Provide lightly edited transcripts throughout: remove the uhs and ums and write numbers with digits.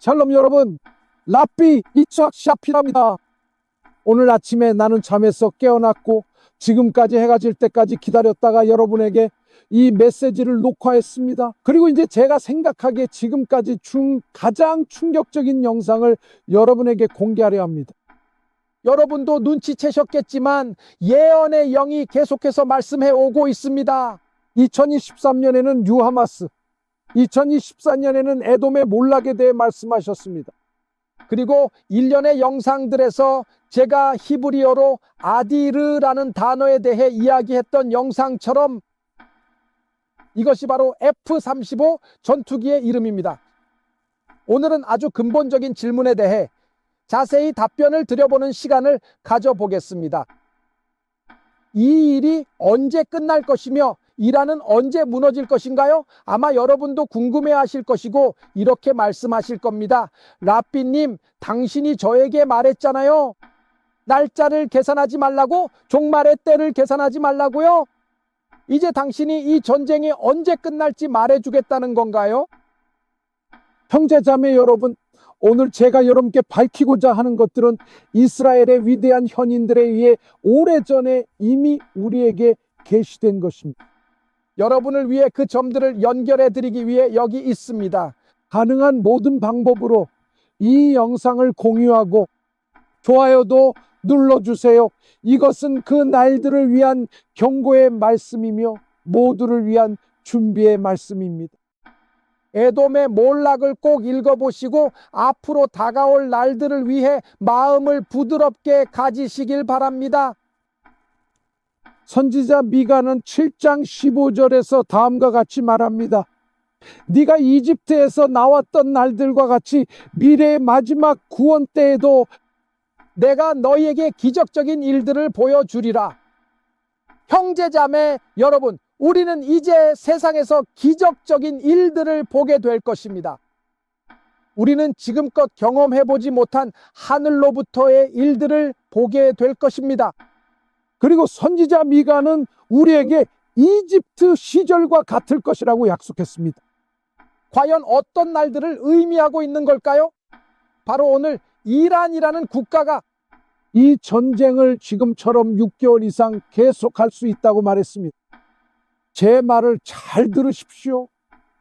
샬롬 여러분, 랍비 이츠학 샤피랍니다. 오늘 아침에 나는 잠에서 깨어났고 지금까지 해가 질 때까지 기다렸다가 여러분에게 이 메시지를 녹화했습니다. 그리고 이제 제가 생각하기에 지금까지 가장 충격적인 영상을 여러분에게 공개하려 합니다. 여러분도 눈치채셨겠지만 예언의 영이 계속해서 말씀해 오고 있습니다. 2023년에는 유하마스, 2024년에는 에돔의 몰락에 대해 말씀하셨습니다. 그리고 일련의 영상들에서 제가 히브리어로 아디르라는 단어에 대해 이야기했던 영상처럼 이것이 바로 F-35 전투기의 이름입니다. 오늘은 아주 근본적인 질문에 대해 자세히 답변을 드려보는 시간을 가져보겠습니다. 이 일이 언제 끝날 것이며 이란은 언제 무너질 것인가요? 아마 여러분도 궁금해하실 것이고 이렇게 말씀하실 겁니다. 랍비님, 당신이 저에게 말했잖아요. 날짜를 계산하지 말라고, 종말의 때를 계산하지 말라고요. 이제 당신이 이 전쟁이 언제 끝날지 말해주겠다는 건가요? 형제자매 여러분, 오늘 제가 여러분께 밝히고자 하는 것들은 이스라엘의 위대한 현인들에 의해 오래전에 이미 우리에게 계시된 것입니다. 여러분을 위해 그 점들을 연결해 드리기 위해 여기 있습니다. 가능한 모든 방법으로 이 영상을 공유하고 좋아요도 눌러주세요. 이것은 그 날들을 위한 경고의 말씀이며 모두를 위한 준비의 말씀입니다. 에돔의 몰락을 꼭 읽어보시고 앞으로 다가올 날들을 위해 마음을 부드럽게 가지시길 바랍니다. 선지자 미가는 7장 15절에서 다음과 같이 말합니다. 네가 이집트에서 나왔던 날들과 같이 미래의 마지막 구원 때에도 내가 너희에게 기적적인 일들을 보여주리라. 형제자매 여러분, 우리는 이제 세상에서 기적적인 일들을 보게 될 것입니다. 우리는 지금껏 경험해보지 못한 하늘로부터의 일들을 보게 될 것입니다. 그리고 선지자 미가는 우리에게 이집트 시절과 같을 것이라고 약속했습니다. 과연 어떤 날들을 의미하고 있는 걸까요? 바로 오늘 이란이라는 국가가 이 전쟁을 지금처럼 6개월 이상 계속할 수 있다고 말했습니다. 제 말을 잘 들으십시오.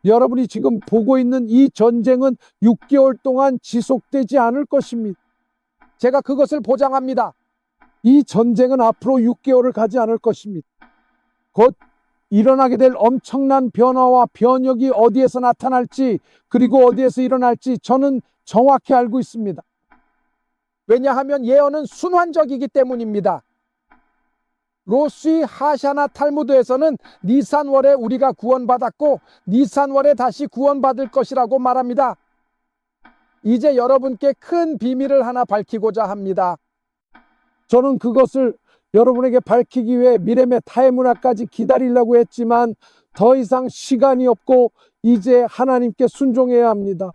여러분이 지금 보고 있는 이 전쟁은 6개월 동안 지속되지 않을 것입니다. 제가 그것을 보장합니다. 이 전쟁은 앞으로 6개월을 가지 않을 것입니다. 곧 일어나게 될 엄청난 변화와 변혁이 어디에서 나타날지 그리고 어디에서 일어날지 저는 정확히 알고 있습니다. 왜냐하면 예언은 순환적이기 때문입니다. 로시 하샤나 탈무드에서는 니산월에 우리가 구원받았고 니산월에 다시 구원받을 것이라고 말합니다. 이제 여러분께 큰 비밀을 하나 밝히고자 합니다. 저는 그것을 여러분에게 밝히기 위해 미레메 타에무나까지 기다리려고 했지만 더 이상 시간이 없고 이제 하나님께 순종해야 합니다.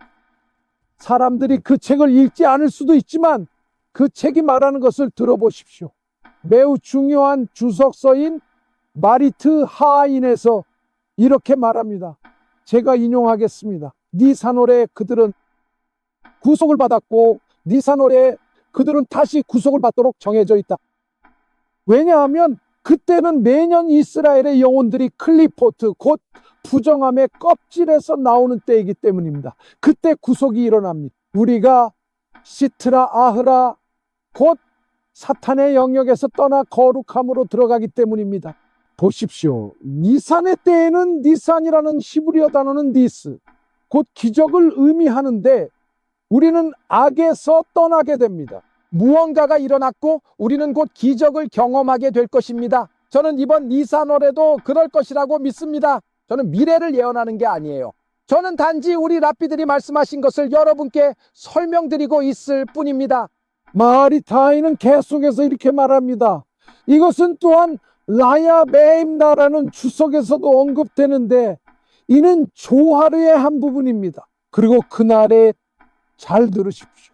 사람들이 그 책을 읽지 않을 수도 있지만 그 책이 말하는 것을 들어보십시오. 매우 중요한 주석서인 마리트 하인에서 이렇게 말합니다. 제가 인용하겠습니다. 니산월에 그들은 구속을 받았고 니산월에 그들은 다시 구속을 받도록 정해져 있다. 왜냐하면 그때는 매년 이스라엘의 영혼들이 클리포트 곧 부정함의 껍질에서 나오는 때이기 때문입니다. 그때 구속이 일어납니다. 우리가 시트라 아흐라 곧 사탄의 영역에서 떠나 거룩함으로 들어가기 때문입니다. 보십시오. 니산의 때에는 니산이라는 히브리어 단어는 니스 곧 기적을 의미하는데 우리는 악에서 떠나게 됩니다. 무언가가 일어났고 우리는 곧 기적을 경험하게 될 것입니다. 저는 이번 니산월에도 그럴 것이라고 믿습니다. 저는 미래를 예언하는 게 아니에요. 저는 단지 우리 랍비들이 말씀하신 것을 여러분께 설명드리고 있을 뿐입니다. 마리타이는 계속해서 이렇게 말합니다. 이것은 또한 라야 메임나라는 주석에서도 언급되는데 이는 조하르의 한 부분입니다. 그리고 그날에 잘 들으십시오.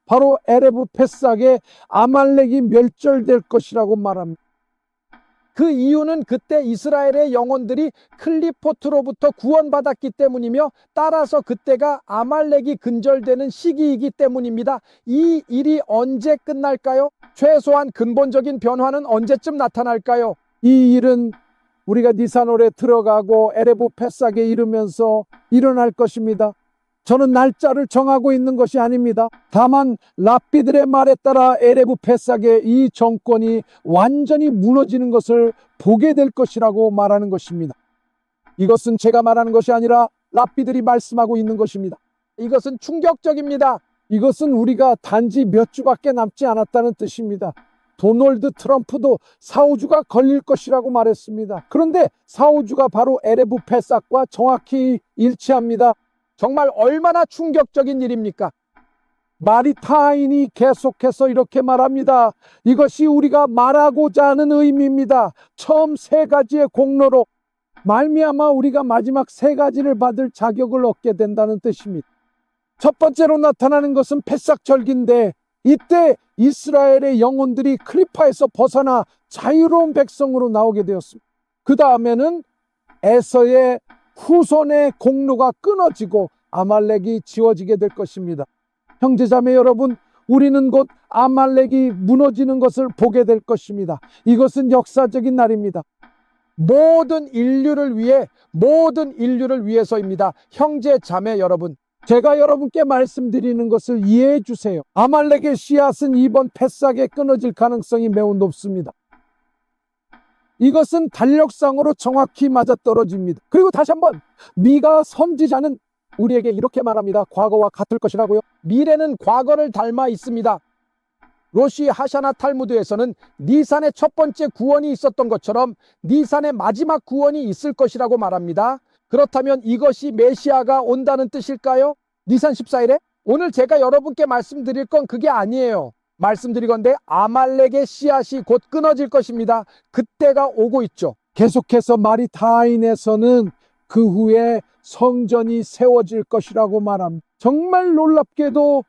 바로 에레브 패삭의 아말렉이 멸절될 것이라고 말합니다. 그 이유는 그때 이스라엘의 영혼들이 클리포트로부터 구원받았기 때문이며 따라서 그때가 아말렉이 근절되는 시기이기 때문입니다. 이 일이 언제 끝날까요? 최소한 근본적인 변화는 언제쯤 나타날까요? 이 일은 우리가 니산월에 들어가고 에레브 패삭에 이르면서 일어날 것입니다. 저는 날짜를 정하고 있는 것이 아닙니다. 다만 랍비들의 말에 따라 에레브 패삭의 이 정권이 완전히 무너지는 것을 보게 될 것이라고 말하는 것입니다. 이것은 제가 말하는 것이 아니라 랍비들이 말씀하고 있는 것입니다. 이것은 충격적입니다. 이것은 우리가 단지 몇 주밖에 남지 않았다는 뜻입니다. 도널드 트럼프도 4~5주가 걸릴 것이라고 말했습니다. 그런데 4~5주가 바로 에레브 패삭과 정확히 일치합니다. 정말 얼마나 충격적인 일입니까? 마리타인이 계속해서 이렇게 말합니다. 이것이 우리가 말하고자 하는 의미입니다. 처음 3가지의 공로로 말미암아 우리가 마지막 3가지를 받을 자격을 얻게 된다는 뜻입니다. 첫 번째로 나타나는 것은 패삭절기인데 이때 이스라엘의 영혼들이 클리파에서 벗어나 자유로운 백성으로 나오게 되었습니다. 그 다음에는 에서의 후손의 공로가 끊어지고 아말렉이 지워지게 될 것입니다. 형제자매 여러분, 우리는 곧 아말렉이 무너지는 것을 보게 될 것입니다. 이것은 역사적인 날입니다. 모든 인류를 위해서입니다. 형제자매 여러분, 제가 여러분께 말씀드리는 것을 이해해 주세요. 아말렉의 씨앗은 이번 패삭에 끊어질 가능성이 매우 높습니다. 이것은 달력상으로 정확히 맞아떨어집니다. 그리고 다시 한번 미가 선지자는 우리에게 이렇게 말합니다. 과거와 같을 것이라고요. 미래는 과거를 닮아 있습니다. 로시 하샤나 탈무드에서는 니산의 첫 번째 구원이 있었던 것처럼 니산의 마지막 구원이 있을 것이라고 말합니다. 그렇다면 이것이 메시아가 온다는 뜻일까요? 니산 14일에? 오늘 제가 여러분께 말씀드릴 건 그게 아니에요. 말씀드리건대 아말렉의 씨앗이 곧 끊어질 것입니다. 그때가 오고 있죠. 계속해서 마리타인에서는 그 후에 성전이 세워질 것이라고 말합니다. 정말 놀랍게도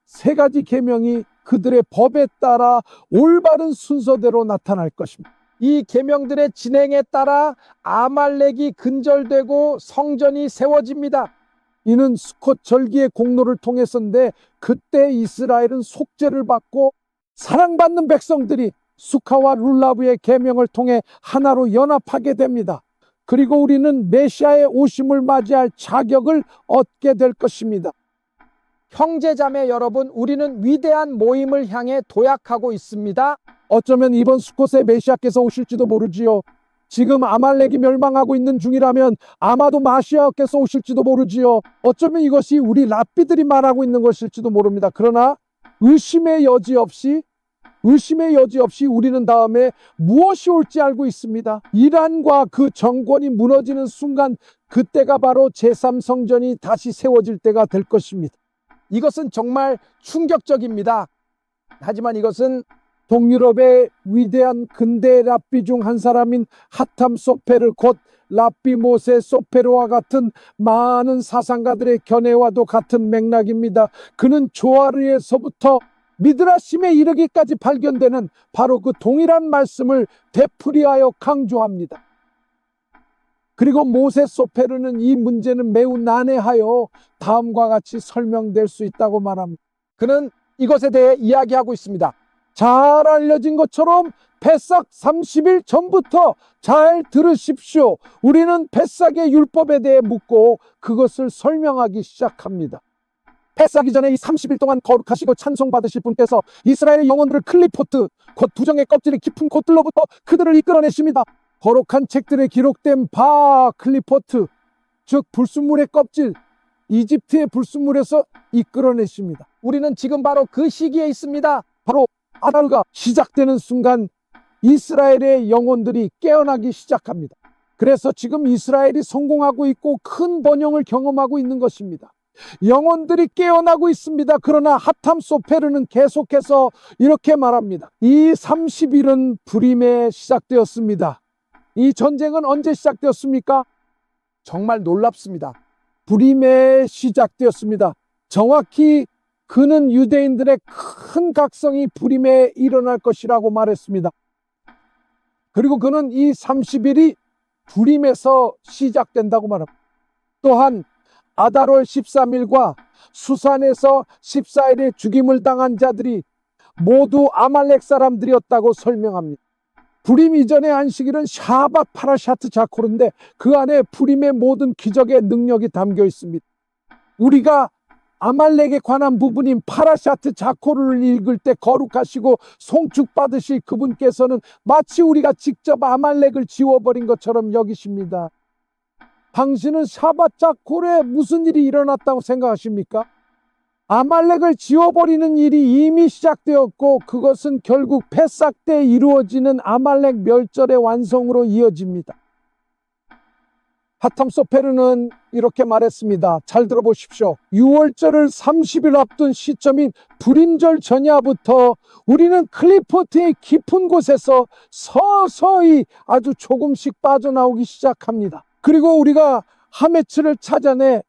3가지 계명이 그들의 법에 따라 올바른 순서대로 나타날 것입니다. 이 계명들의 진행에 따라 아말렉이 근절되고 성전이 세워집니다. 이는 수콧 절기의 공로를 통해서인데 그때 이스라엘은 속죄를 받고 사랑받는 백성들이 수카와 룰라브의 계명을 통해 하나로 연합하게 됩니다. 그리고 우리는 메시아의 오심을 맞이할 자격을 얻게 될 것입니다. 형제자매 여러분, 우리는 위대한 모임을 향해 도약하고 있습니다. 어쩌면 이번 수콧에 메시아께서 오실지도 모르지요. 지금 아말렉이 멸망하고 있는 중이라면 아마도 마시아께서 오실지도 모르지요. 어쩌면 이것이 우리 랍비들이 말하고 있는 것일지도 모릅니다. 그러나 의심의 여지 없이 우리는 다음에 무엇이 올지 알고 있습니다. 이란과 그 정권이 무너지는 순간 그때가 바로 제3성전이 다시 세워질 때가 될 것입니다. 이것은 정말 충격적입니다. 하지만 이것은 동유럽의 위대한 근대 랍비 중 한 사람인 하탐 소페르 곧 랍비 모세 소페르와 같은 많은 사상가들의 견해와도 같은 맥락입니다. 그는 조아르에서부터 미드라심에 이르기까지 발견되는 바로 그 동일한 말씀을 되풀이하여 강조합니다. 그리고 모세 소페르는 이 문제는 매우 난해하여 다음과 같이 설명될 수 있다고 말합니다. 그는 이것에 대해 이야기하고 있습니다. 잘 알려진 것처럼 패삭 30일 전부터 잘 들으십시오. 우리는 패삭의 율법에 대해 묻고 그것을 설명하기 시작합니다. 패삭 이전에 이 30일 동안 거룩하시고 찬송받으실 분께서 이스라엘의 영혼들을 클리포트 곧 두정의 껍질이 깊은 곳들로부터 그들을 이끌어내십니다. 거룩한 책들에 기록된 바 클리포트 즉 불순물의 껍질 이집트의 불순물에서 이끌어내십니다. 우리는 지금 바로 그 시기에 있습니다. 바로 아달가 시작되는 순간 이스라엘의 영혼들이 깨어나기 시작합니다. 그래서 지금 이스라엘이 성공하고 있고 큰 번영을 경험하고 있는 것입니다. 영혼들이 깨어나고 있습니다. 그러나 하탐 소페르는 계속해서 이렇게 말합니다. 이 30일은 불임에 시작되었습니다. 이 전쟁은 언제 시작되었습니까? 정말 놀랍습니다. 불임에 시작되었습니다. 정확히 그는 유대인들의 큰 각성이 불임에 일어날 것이라고 말했습니다. 그리고 그는 이 30일이 불임에서 시작된다고 말합니다. 또한 아달월 13일과 수산에서 14일에 죽임을 당한 자들이 모두 아말렉 사람들이었다고 설명합니다. 불임 이전의 안식일은 샤밧 파라샤트 자코르인데 그 안에 불임의 모든 기적의 능력이 담겨 있습니다. 우리가 아말렉에 관한 부분인 파라샤트 자코르를 읽을 때 거룩하시고 송축받으실 그분께서는 마치 우리가 직접 아말렉을 지워버린 것처럼 여기십니다. 당신은 샤밧 자코르에 무슨 일이 일어났다고 생각하십니까? 아말렉을 지워버리는 일이 이미 시작되었고 그것은 결국 패삭 때 이루어지는 아말렉 멸절의 완성으로 이어집니다. 하탐소페르는 이렇게 말했습니다. 잘 들어보십시오. 6월절을 30일 앞둔 시점인 불임절 전야부터 우리는 클리포트의 깊은 곳에서 서서히 아주 조금씩 빠져나오기 시작합니다. 그리고 우리가 하메츠를 찾아내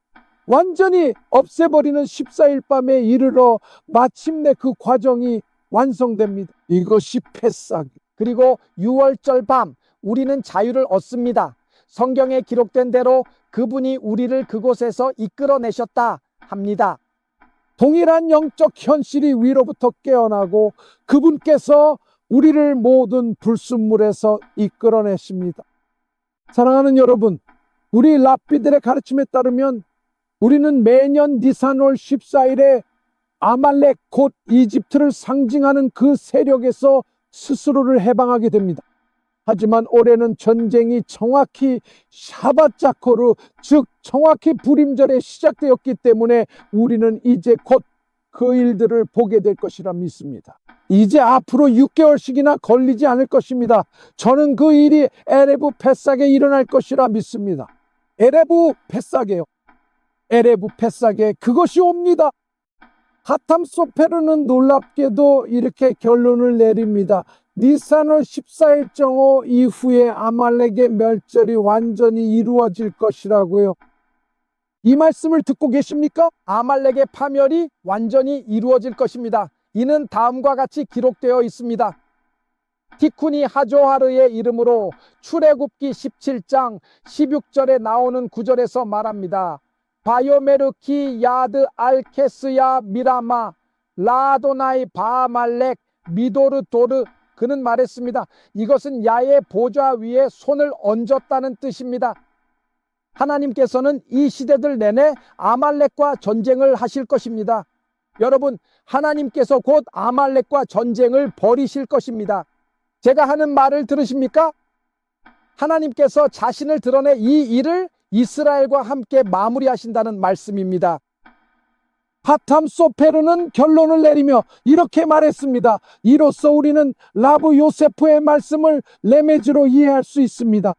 완전히 없애버리는 14일 밤에 이르러 마침내 그 과정이 완성됩니다. 이것이 패삭. 그리고 6월절 밤 우리는 자유를 얻습니다. 성경에 기록된 대로 그분이 우리를 그곳에서 이끌어내셨다 합니다. 동일한 영적 현실이 위로부터 깨어나고 그분께서 우리를 모든 불순물에서 이끌어내십니다. 사랑하는 여러분, 우리 랍비들의 가르침에 따르면 우리는 매년 니산월 14일에 아말렉 곧 이집트를 상징하는 그 세력에서 스스로를 해방하게 됩니다. 하지만 올해는 전쟁이 정확히 샤밧 자코르, 즉 정확히 불임절에 시작되었기 때문에 우리는 이제 곧 그 일들을 보게 될 것이라 믿습니다. 이제 앞으로 6개월씩이나 걸리지 않을 것입니다. 저는 그 일이 에레브 패삭에 일어날 것이라 믿습니다. 에레브 패삭이에요. 에레브 패삭에 그것이 옵니다. 하탐소페르는 놀랍게도 이렇게 결론을 내립니다. 니산월 14일 정오 이후에 아말렉의 멸절이 완전히 이루어질 것이라고요. 이 말씀을 듣고 계십니까? 아말렉의 파멸이 완전히 이루어질 것입니다. 이는 다음과 같이 기록되어 있습니다. 티쿠니 하조하르의 이름으로 출애굽기 17장 16절에 나오는 구절에서 말합니다. 바요메르키 야드 알케스야 미라마 라도나이 바말렉 미도르 도르. 그는 말했습니다. 이것은 야의 보좌 위에 손을 얹었다는 뜻입니다. 하나님께서는 이 시대들 내내 아말렉과 전쟁을 하실 것입니다. 여러분, 하나님께서 곧 아말렉과 전쟁을 벌이실 것입니다. 제가 하는 말을 들으십니까? 하나님께서 자신을 드러내 이 일을 이스라엘과 함께 마무리하신다는 말씀입니다. 하탐소페르는 결론을 내리며 이렇게 말했습니다. 이로써 우리는 라브 요세프의 말씀을 레메즈로 이해할 수 있습니다.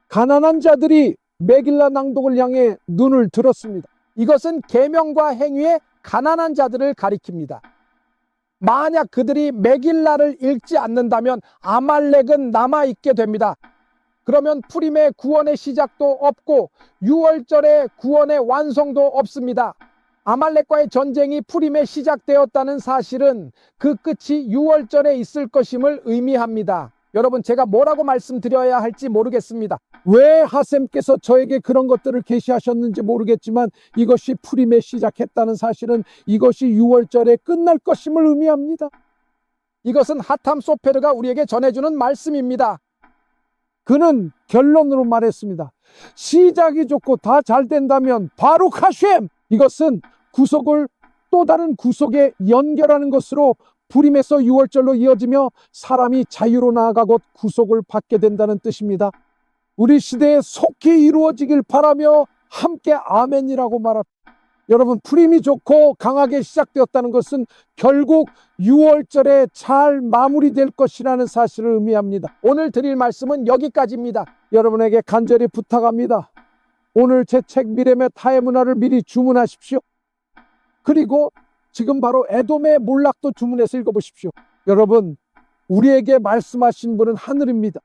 가난한 자들이 메길라 낭독을 향해 눈을 들었습니다. 이것은 계명과 행위에 가난한 자들을 가리킵니다. 만약 그들이 메길라를 읽지 않는다면 아말렉은 남아있게 됩니다. 그러면 푸림의 구원의 시작도 없고 6월절의 구원의 완성도 없습니다. 아말렉과의 전쟁이 푸림에 시작되었다는 사실은 그 끝이 6월절에 있을 것임을 의미합니다. 여러분, 제가 뭐라고 말씀드려야 할지 모르겠습니다. 왜 하셈께서 저에게 그런 것들을 계시하셨는지 모르겠지만 이것이 푸림에 시작했다는 사실은 이것이 6월절에 끝날 것임을 의미합니다. 이것은 하탐소페르가 우리에게 전해주는 말씀입니다. 그는 결론으로 말했습니다. 시작이 좋고 다 잘 된다면 바룩 하셴! 이것은 구속을 또 다른 구속에 연결하는 것으로 불임에서 6월절로 이어지며 사람이 자유로 나아가 곧 구속을 받게 된다는 뜻입니다. 우리 시대에 속히 이루어지길 바라며 함께 아멘이라고 말합니다. 여러분, 풀임이 좋고 강하게 시작되었다는 것은 결국 6월절에 잘 마무리될 것이라는 사실을 의미합니다. 오늘 드릴 말씀은 여기까지입니다. 여러분에게 간절히 부탁합니다. 오늘 제 책 미렘의 타의 문화를 미리 주문하십시오. 그리고 지금 바로 에돔의 몰락도 주문해서 읽어보십시오. 여러분, 우리에게 말씀하신 분은 하늘입니다.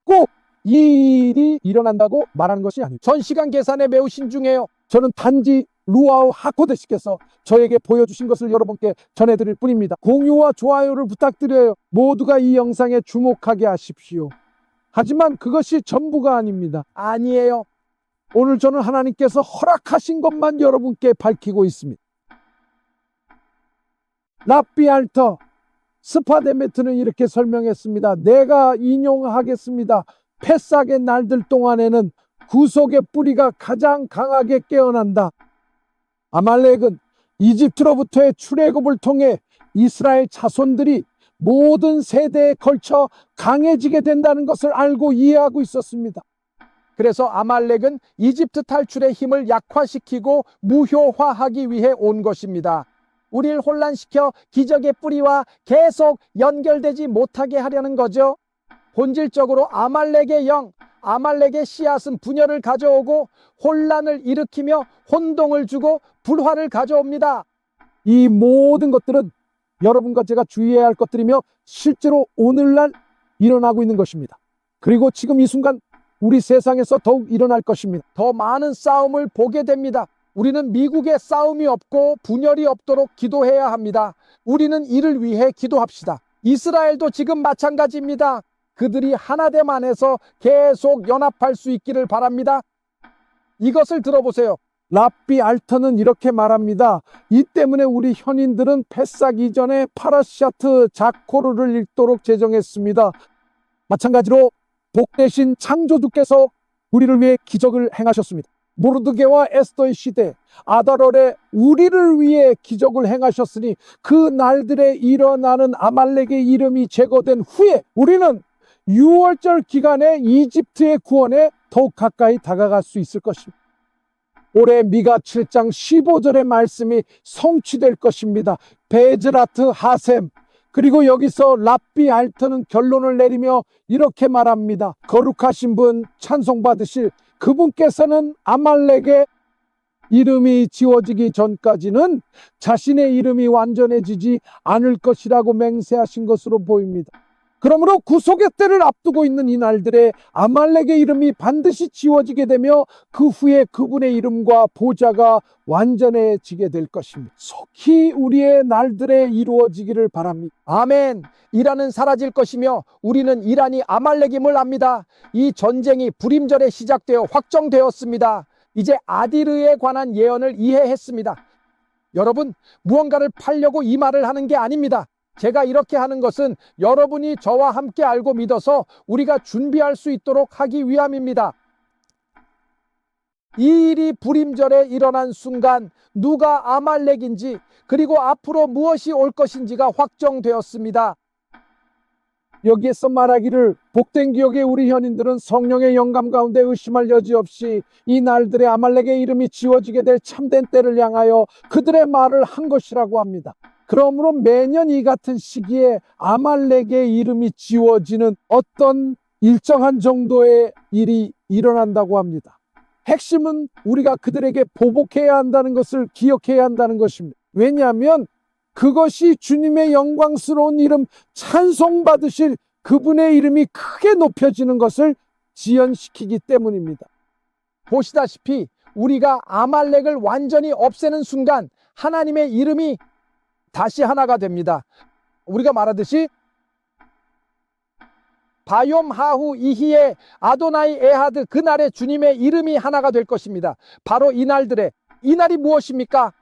꼭 이 일이 일어난다고 말하는 것이 아닙니다. 전 시간 계산에 매우 신중해요. 저는 단지 루아우 하코데시께서 저에게 보여주신 것을 여러분께 전해드릴 뿐입니다. 공유와 좋아요를 부탁드려요. 모두가 이 영상에 주목하게 하십시오. 하지만 그것이 전부가 아닙니다. 아니에요. 오늘 저는 하나님께서 허락하신 것만 여러분께 밝히고 있습니다. 랍비알터 스파데메트는 이렇게 설명했습니다. 내가 인용하겠습니다. 패삭의 날들 동안에는 구속의 뿌리가 가장 강하게 깨어난다. 아말렉은 이집트로부터의 출애굽을 통해 이스라엘 자손들이 모든 세대에 걸쳐 강해지게 된다는 것을 알고 이해하고 있었습니다. 그래서 아말렉은 이집트 탈출의 힘을 약화시키고 무효화하기 위해 온 것입니다. 우리를 혼란시켜 기적의 뿌리와 계속 연결되지 못하게 하려는 거죠. 본질적으로 아말렉의 영, 아말렉의 씨앗은 분열을 가져오고 혼란을 일으키며 혼동을 주고 불화를 가져옵니다. 이 모든 것들은 여러분과 제가 주의해야 할 것들이며 실제로 오늘날 일어나고 있는 것입니다. 그리고 지금 이 순간 우리 세상에서 더욱 일어날 것입니다. 더 많은 싸움을 보게 됩니다. 우리는 미국에 싸움이 없고 분열이 없도록 기도해야 합니다. 우리는 이를 위해 기도합시다. 이스라엘도 지금 마찬가지입니다. 그들이 하나됨 안에서 계속 연합할 수 있기를 바랍니다. 이것을 들어보세요. 랍비 알터는 이렇게 말합니다. 이 때문에 우리 현인들은 패삭 이전에 파라샤트 자코르를 읽도록 제정했습니다. 마찬가지로 복되신 창조주께서 우리를 위해 기적을 행하셨습니다. 모르드게와 에스더의 시대 아달월에 우리를 위해 기적을 행하셨으니 그 날들에 일어나는 아말렉의 이름이 제거된 후에 우리는 6월절 기간에 이집트의 구원에 더욱 가까이 다가갈 수 있을 것입니다. 올해 미가 7장 15절의 말씀이 성취될 것입니다. 베즈라트 하셈. 그리고 여기서 랍비 알터는 결론을 내리며 이렇게 말합니다. 거룩하신 분 찬송받으실 그분께서는 아말렉의 이름이 지워지기 전까지는 자신의 이름이 완전해지지 않을 것이라고 맹세하신 것으로 보입니다. 그러므로 구속의 때를 앞두고 있는 이 날들에 아말렉의 이름이 반드시 지워지게 되며 그 후에 그분의 이름과 보좌가 완전해지게 될 것입니다. 속히 우리의 날들에 이루어지기를 바랍니다. 아멘. 이란은 사라질 것이며 우리는 이란이 아말렉임을 압니다. 이 전쟁이 불임절에 시작되어 확정되었습니다. 이제 아디르에 관한 예언을 이해했습니다. 여러분, 무언가를 팔려고 이 말을 하는 게 아닙니다. 제가 이렇게 하는 것은 여러분이 저와 함께 알고 믿어서 우리가 준비할 수 있도록 하기 위함입니다. 이 일이 불임절에 일어난 순간 누가 아말렉인지 그리고 앞으로 무엇이 올 것인지가 확정되었습니다. 여기에서 말하기를 복된 기억에 우리 현인들은 성령의 영감 가운데 의심할 여지 없이 이 날들에 아말렉의 이름이 지워지게 될 참된 때를 향하여 그들의 말을 한 것이라고 합니다. 그러므로 매년 이 같은 시기에 아말렉의 이름이 지워지는 어떤 일정한 정도의 일이 일어난다고 합니다. 핵심은 우리가 그들에게 보복해야 한다는 것을 기억해야 한다는 것입니다. 왜냐하면 그것이 주님의 영광스러운 이름 찬송받으실 그분의 이름이 크게 높여지는 것을 지연시키기 때문입니다. 보시다시피 우리가 아말렉을 완전히 없애는 순간 하나님의 이름이 다시 하나가 됩니다. 우리가 말하듯이 바욤 하후 이히에 아도나이 에하드 그날에 주님의 이름이 하나가 될 것입니다. 바로 이 날들에 이 날이 무엇입니까?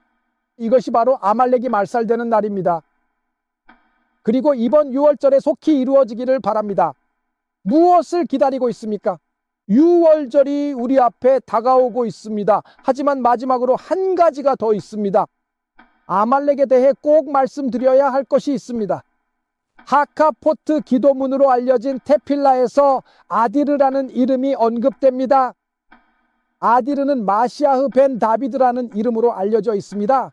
이것이 바로 아말렉이 말살되는 날입니다. 그리고 이번 6월절에 속히 이루어지기를 바랍니다. 무엇을 기다리고 있습니까? 6월절이 우리 앞에 다가오고 있습니다. 하지만 마지막으로 한 가지가 더 있습니다. 아말렉에 대해 꼭 말씀드려야 할 것이 있습니다. 하카포트 기도문으로 알려진 테필라에서 아디르라는 이름이 언급됩니다. 아디르는 마시아흐 벤 다비드라는 이름으로 알려져 있습니다.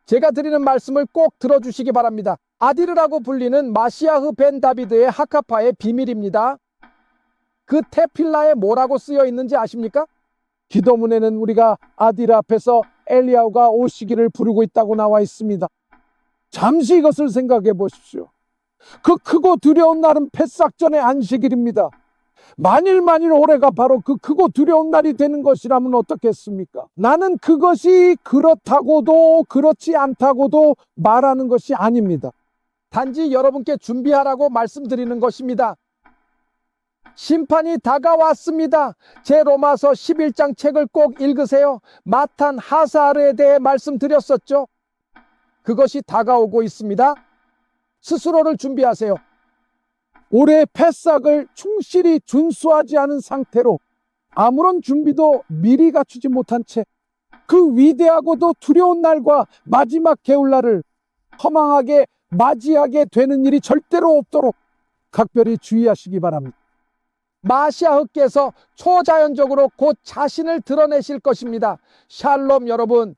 제가 드리는 말씀을 꼭 들어주시기 바랍니다. 아디르라고 불리는 마시아흐 벤 다비드의 하카파의 비밀입니다. 그 테필라에 뭐라고 쓰여 있는지 아십니까? 기도문에는 우리가 아디르 앞에서 엘리야후가 오시기를 부르고 있다고 나와 있습니다. 잠시 이것을 생각해 보십시오. 그 크고 두려운 날은 패삭전의 안식일입니다. 만일 올해가 바로 그 크고 두려운 날이 되는 것이라면 어떻겠습니까? 나는 그것이 그렇다고도 그렇지 않다고도 말하는 것이 아닙니다. 단지 여러분께 준비하라고 말씀드리는 것입니다. 심판이 다가왔습니다. 제 로마서 11장 책을 꼭 읽으세요. 마탄 하사르에 대해 말씀드렸었죠. 그것이 다가오고 있습니다. 스스로를 준비하세요. 올해 패삭을 충실히 준수하지 않은 상태로 아무런 준비도 미리 갖추지 못한 채 그 위대하고도 두려운 날과 마지막 게을날을 허망하게 맞이하게 되는 일이 절대로 없도록 각별히 주의하시기 바랍니다. 마시아흐께서 초자연적으로 곧 자신을 드러내실 것입니다. 샬롬 여러분.